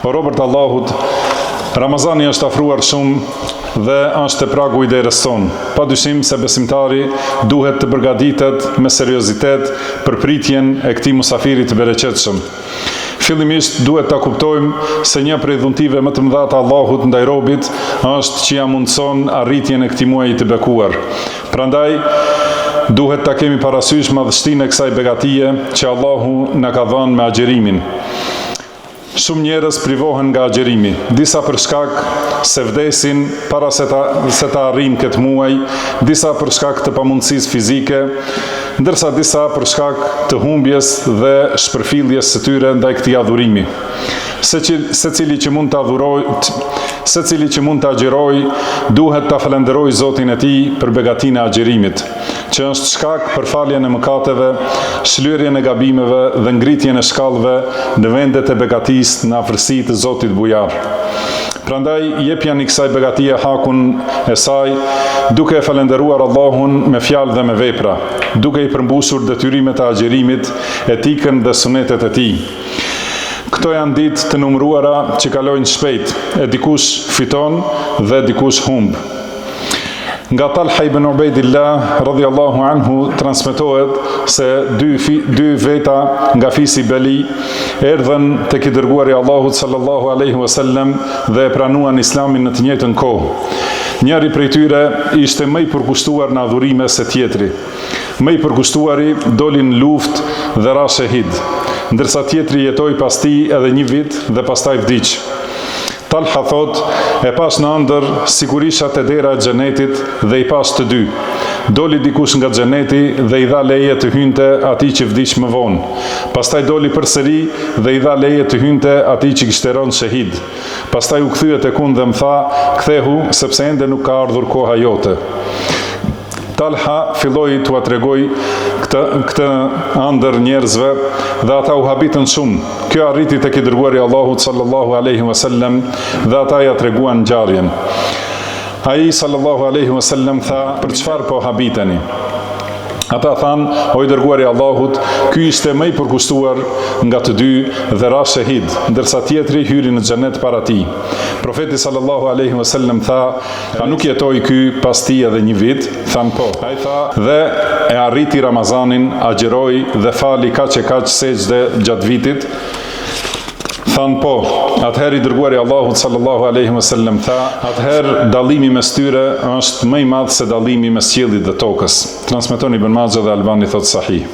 Po robërt Allahut, Ramazani është afruar shumë dhe është te pragu i derës tonë. Pa dyshim se besimtari duhet të përgatitet me seriozitet për pritjen e këtij musafiri të bereqetshëm. Fillimisht duhet ta kuptojmë se një prej dhuntive më të mëdha të Allahut ndaj robit është që ja mundson arritjen e këtij muaji të bekuar. Prandaj duhet ta kemi parasysh madhështinë e kësaj begatie që Allahu na ka dhënë me agjerimin. Shumë njerëz privohen nga agjerimi, disa për shkak se vdesin para se ta arrijnë këtë muaj, disa për shkak të pamundësisë fizike, ndërsa disa për shkak të humbjes dhe shpërfilljes së tyre ndaj këtij adhurimi. Secili që mund të agjeroj, duhet ta falenderoj Zotin e tij për begatinë e agjerimit, që është shkak për faljen e mëkateve, shlyerjen e gabimeve dhe ngritjen e shkallëve në vendet e begatisë në afërsi të Zotit Bujar. Prandaj jepjani kësaj begatie hakun e saj, duke e falenderuar Allahun me fjalë dhe me vepra, duke i përmbushur detyrimet e agjerimit, etikën dhe sunetet e tij. Këto janë ditë të numëruara që kalojnë shpejt, e dikush fiton dhe dikush humb. Nga Talha ibn Ubaidillah radhiyallahu anhu transmetohet se dy veta nga fisi Beli erdhën tek i dërguari Allahut sallallahu alaihi wasallam dhe e pranuan Islamin në të njëjtën kohë. Njëri prej tyre ishte më i përkushtuar në adhurime se tjetri. Më i përkushtuari doli në luftë dhe ra shahid, ndërsa tjetri jetoi pas tij edhe një vit dhe pastaj vdiq. Talha thot, e pas në ëndër sigurisha te dera e xhenetit dhe i pas të dy. Doli dikush nga xheneti dhe i dha leje të hynte atij që vdiq më vonë. Pastaj doli përsëri dhe i dha leje të hynte atij që kishte rënë shahid. Pastaj u kthye tek unë dhe më tha, kthehu sepse ende nuk ka ardhur koha jote. Talha filloi t'ua tregoj këtë ëndër njerëzve dhe ata u habitën shumë. Kjo arriti tek i dërguari Allahut sallallahu alaihi wasallam dhe ata ja treguan ngjarjen. Ai sallallahu alaihi wasallam tha, për çfarë po habiteni? Ata thanë, o i dërguari Allahut, ky ishte më i përkushtuar nga të dy dhe ra shahid, ndërsa tjetri hyri në xhenet para tij. Profeti sallallahu alaihi wasallam tha, a nuk jetoi ky pas tij edhe një vit? Thanë po. Ai tha, dhe e arriti Ramazanin, agjeroi dhe fali kaq e kaq sejdë gjatë vitit. Thanë po. Atëherë i dërguari Allahut sallallahu alaihi wasallam tha, atëherë dallimi mes tyre është më i madh se dallimi mes qiellit dhe tokës. Transmeton Ibn Majah dhe Albani thot sahih.